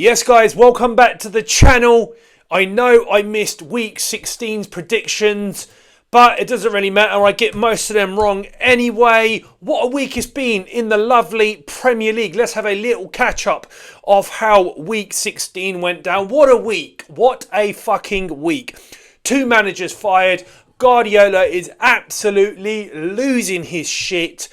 Yes guys, welcome back to the channel. I know I missed week 16's predictions, but it doesn't really matter. I get most of them wrong anyway. What a week it's been in the lovely Premier League. Let's have a little catch up of how week 16 went down. What a week. What a fucking week. 2 managers fired. Guardiola is absolutely losing his shit.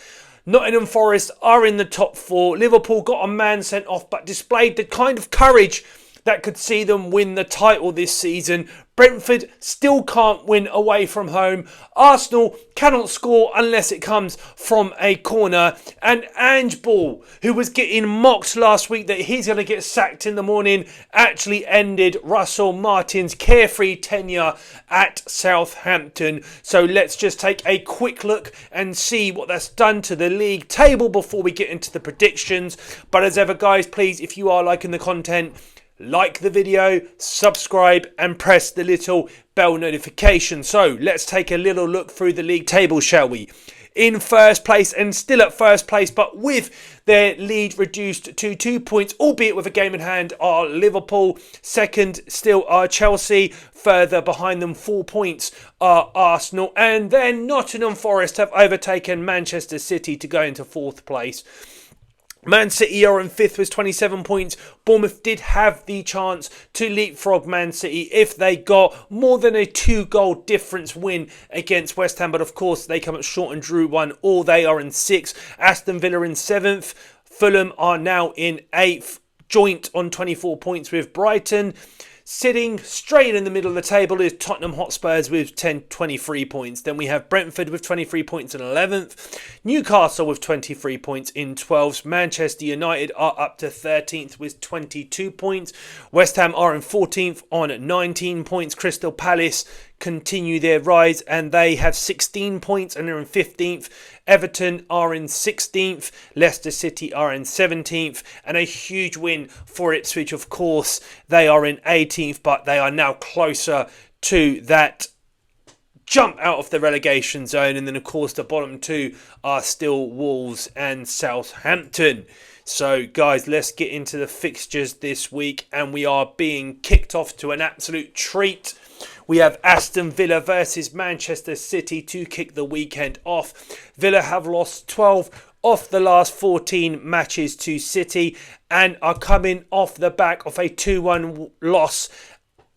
Nottingham Forest are in the top 4. Liverpool got a man sent off but displayed the kind of courage that could see them win the title this season. Brentford still can't win away from home. Arsenal cannot score unless it comes from a corner. And Ange Ball, who was getting mocked last week that he's going to get sacked in the morning, actually ended Russell Martin's carefree tenure at Southampton. So let's just take a quick look and see what that's done to the league table before we get into the predictions. But as ever guys, please, if you are liking the content, like the video, subscribe and press the little bell notification. So let's take a little look through the league table, shall we? In first place and still at first place, but with their lead reduced to 2 points, albeit with a game in hand, are Liverpool. Second still are Chelsea. Further behind them, 4 points, are Arsenal. And then Nottingham Forest have overtaken Manchester City to go into 4th place. Man City are in 5th with 27 points. Bournemouth did have the chance to leapfrog Man City if they got more than a 2-goal difference win against West Ham. But of course, they come up short and drew 1. All they are in 6th. Aston Villa in 7th. Fulham are now in 8th. Joint on 24 points with Brighton. Sitting straight in the middle of the table is Tottenham Hotspurs with 23 points. Then we have Brentford with 23 points in 11th. Newcastle with 23 points in 12th. Manchester United are up to 13th with 22 points. West Ham are in 14th on 19 points. Crystal Palace continue their rise and they have 16 points and they're in 15th. Everton are in 16th. Leicester City are in 17th. And a huge win for Ipswich, of course. They are in 18th, but they are now closer to that jump out of the relegation zone. And then, of course, the bottom 2 are still Wolves and Southampton. So, guys, let's get into the fixtures this week. And we are being kicked off to an absolute treat. We have Aston Villa versus Manchester City to kick the weekend off. Villa have lost 12 of the last 14 matches to City and are coming off the back of a 2-1 loss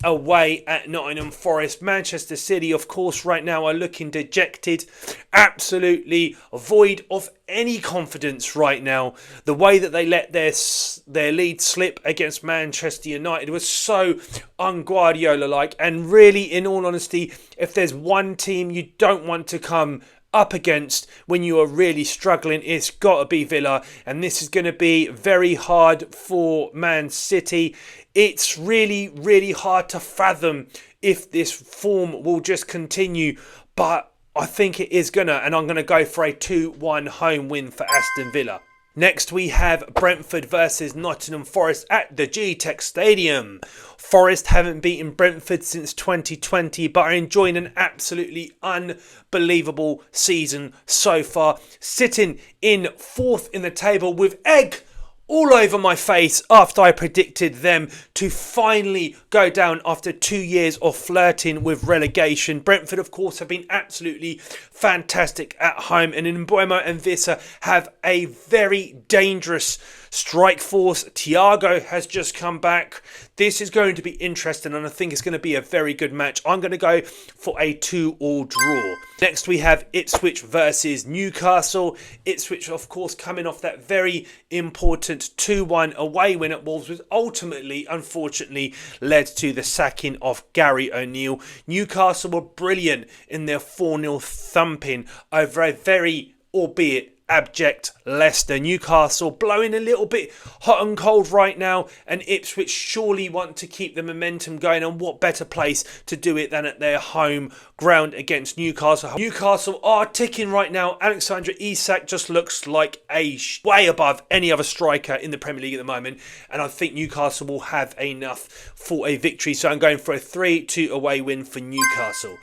away at Nottingham Forest. Manchester City, of course, right now are looking dejected, absolutely void of any confidence right now. The way that they let their lead slip against Manchester United was so un-Guardiola-like. And really, in all honesty, if there's one team you don't want to come up against when you are really struggling, it's got to be Villa. And this is going to be very hard for Man City. It's really, really hard to fathom if this form will just continue. But I think it is going to. And I'm going to go for a 2-1 home win for Aston Villa. Next, we have Brentford versus Nottingham Forest at the G-Tech Stadium. Forest haven't beaten Brentford since 2020, but are enjoying an absolutely unbelievable season so far. Sitting in 4th in the table with egg all over my face after I predicted them to finally go down after 2 years of flirting with relegation. Brentford, of course, have been absolutely fantastic at home, and Mbeumo and Vissa have a very dangerous strike force. Thiago has just come back. This is going to be interesting, and I think it's going to be a very good match. I'm going to go for a 2-2 draw. Next, we have Ipswich versus Newcastle. Ipswich, of course, coming off that very important 2-1 away win at Wolves, which ultimately, unfortunately, led to the sacking of Gary O'Neill. Newcastle were brilliant in their 4-0 thumping over a very, albeit abject Leicester. Newcastle blowing a little bit hot and cold right now, and Ipswich surely want to keep the momentum going, and what better place to do it than at their home ground against Newcastle. Newcastle are ticking right now. Alexander Isak just looks like a way above any other striker in the Premier League at the moment, and I think Newcastle will have enough for a victory, so I'm going for a 3-2 away win for Newcastle.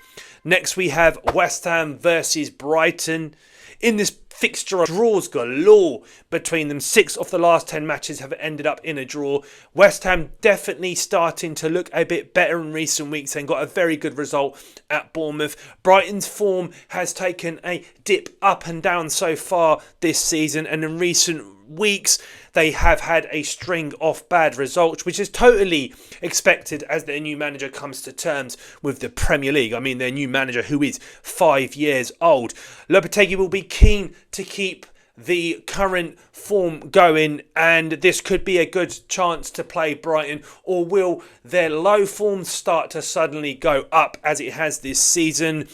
Next, we have West Ham versus Brighton. in this fixture. Draws galore between them. 6 of the last 10 matches have ended up in a draw. West Ham definitely starting to look a bit better in recent weeks and got a very good result at Bournemouth. Brighton's form has taken a dip up and down so far this season, and in recent weeks they have had a string of bad results, which is totally expected as their new manager comes to terms with the Premier League. I mean, their new manager, who is 5 years old. Lopetegui will be keen to keep the current form going, and this could be a good chance to play Brighton. Or will their low form start to suddenly go up as it has this season?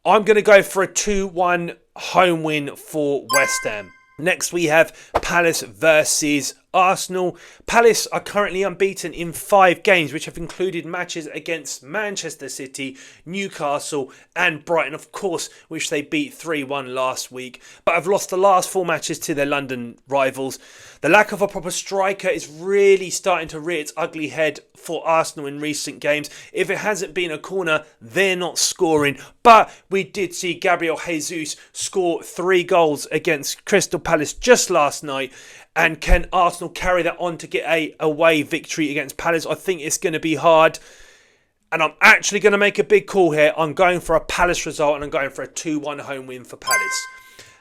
I'm going to go for a 2-1 home win for West Ham. Next we have Palace versus Arsenal. Palace are currently unbeaten in 5 games, which have included matches against Manchester City, Newcastle and Brighton, of course, which they beat 3-1 last week, but have lost the last 4 matches to their London rivals. The lack of a proper striker is really starting to rear its ugly head for Arsenal in recent games. If it hasn't been a corner, they're not scoring. But we did see Gabriel Jesus score 3 goals against Crystal Palace just last night. And can Arsenal carry that on to get a away victory against Palace? I think it's going to be hard. And I'm actually going to make a big call here. I'm going for a Palace result, and I'm going for a 2-1 home win for Palace.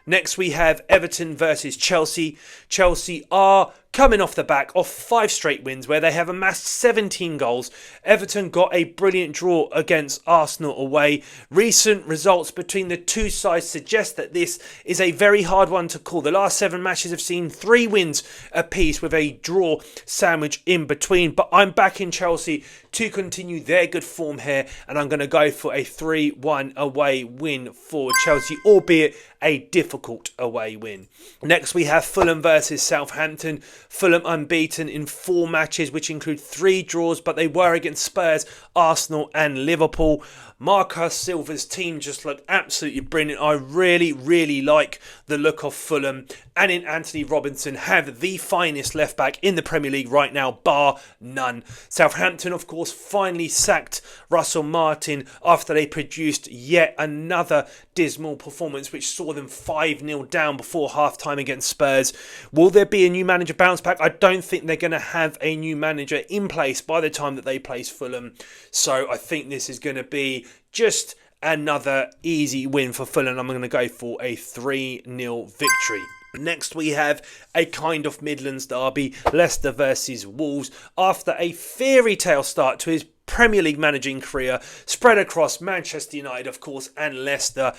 Next we have Everton versus Chelsea. Chelsea are coming off the back of 5 straight wins where they have amassed 17 goals. Everton got a brilliant draw against Arsenal away. Recent results between the two sides suggest that this is a very hard one to call. The last 7 matches have seen 3 wins apiece with a draw sandwich in between. But I'm backing Chelsea to continue their good form here, and I'm going to go for a 3-1 away win for Chelsea, albeit a difficult away win. Next we have Fulham versus Southampton. Fulham unbeaten in 4 matches, which include 3 draws, but they were against Spurs, Arsenal and Liverpool. Marcus Silva's team just looked absolutely brilliant. I really like the look of Fulham, and in Anthony Robinson have the finest left back in the Premier League right now, bar none. Southampton, of course, finally sacked Russell Martin after they produced yet another dismal performance, which saw them 5-0 down before half-time against Spurs. Will there be a new manager bounce back? I don't think they're going to have a new manager in place by the time that they place Fulham. So I think this is going to be just another easy win for Fulham. I'm going to go for a 3-0 victory. Next we have a kind of Midlands derby, Leicester versus Wolves. After a fairy tale start to his Premier League managing career, spread across Manchester United, of course, and Leicester,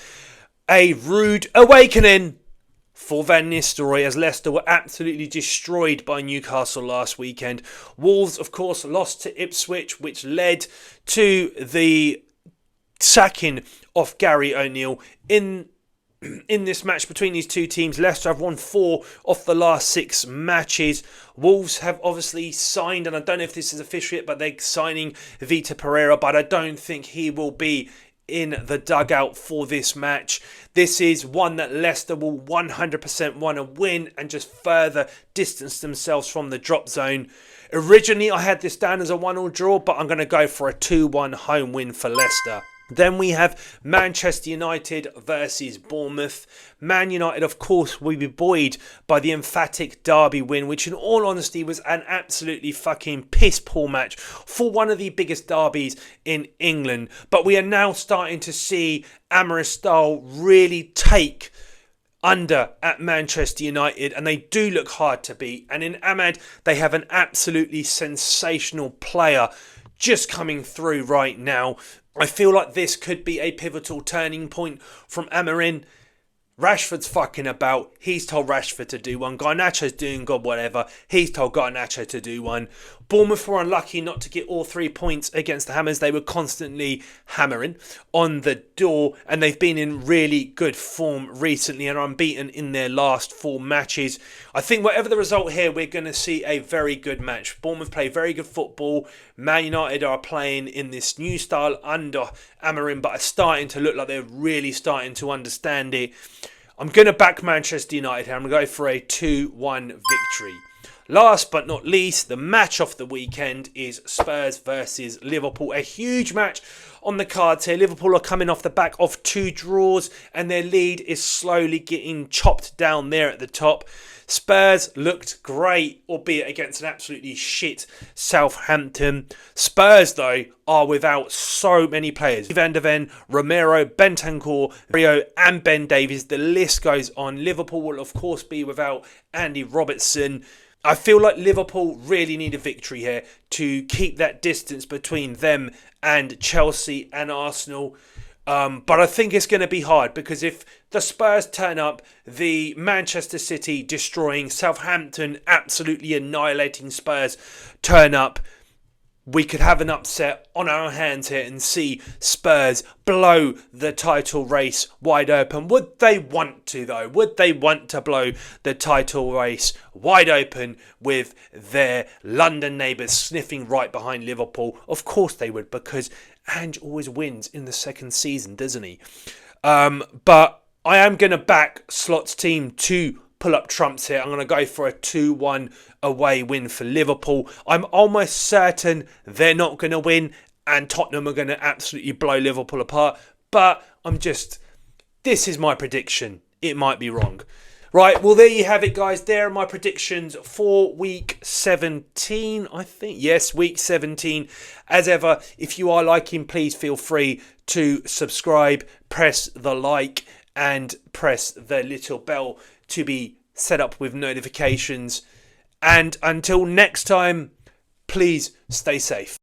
a rude awakening for Van Nistelrooy as Leicester were absolutely destroyed by Newcastle last weekend. Wolves, of course, lost to Ipswich, which led to the sacking of Gary O'Neill. In this match between these two teams, Leicester have won 4 of the last 6 matches. Wolves have obviously signed, and I don't know if this is official yet, but they're signing Vita Pereira, but I don't think he will be in the dugout for this match. This is one that Leicester will 100% want to win and just further distance themselves from the drop zone. Originally, I had this down as a 1-1 draw, but I'm going to go for a 2-1 home win for Leicester. Then we have Manchester United versus Bournemouth. Man United, of course, will be buoyed by the emphatic derby win, which in all honesty was an absolutely fucking piss poor match for one of the biggest derbies in England. But we are now starting to see Amorim really take under at Manchester United, and they do look hard to beat. And in Ahmad, they have an absolutely sensational player just coming through right now. I feel like this could be a pivotal turning point from Amorim. Rashford's fucking about. He's told Rashford to do one. Garnacho's doing God whatever. He's told Garnacho to do one. Bournemouth were unlucky not to get all 3 points against the Hammers. They were constantly hammering on the door, and they've been in really good form recently and are unbeaten in their last 4 matches. I think whatever the result here, we're going to see a very good match. Bournemouth play very good football. Man United are playing in this new style under Amorim, but are starting to look like they're really starting to understand it. I'm going to back Manchester United here. I'm going to go for a 2-1 victory. Last but not least, the match of the weekend is Spurs versus Liverpool. A huge match on the cards here. Liverpool are coming off the back of 2 draws and their lead is slowly getting chopped down there at the top. Spurs looked great, albeit against an absolutely shit Southampton. Spurs, though, are without so many players. Van der Ven, Romero, Bentancur, Rio and Ben Davies. The list goes on. Liverpool will, of course, be without Andy Robertson. I feel like Liverpool really need a victory here to keep that distance between them and Chelsea and Arsenal. But I think it's going to be hard because if the Spurs turn up, the Manchester City destroying, Southampton absolutely annihilating Spurs turn up, we could have an upset on our hands here and see Spurs blow the title race wide open. Would they want to, though? Would they want to blow the title race wide open with their London neighbours sniffing right behind Liverpool? Of course they would, because Ange always wins in the second season, doesn't he? But I am going to back Slot's team to pull up trumps here. I'm going to go for a 2-1 away win for Liverpool. I'm almost certain they're not going to win and Tottenham are going to absolutely blow Liverpool apart. But this is my prediction. It might be wrong. Right, well, there you have it, guys. There are my predictions for week 17, I think. Yes, week 17. As ever, if you are liking, please feel free to subscribe, press the like and press the little bell to be set up with notifications. And until next time, please stay safe.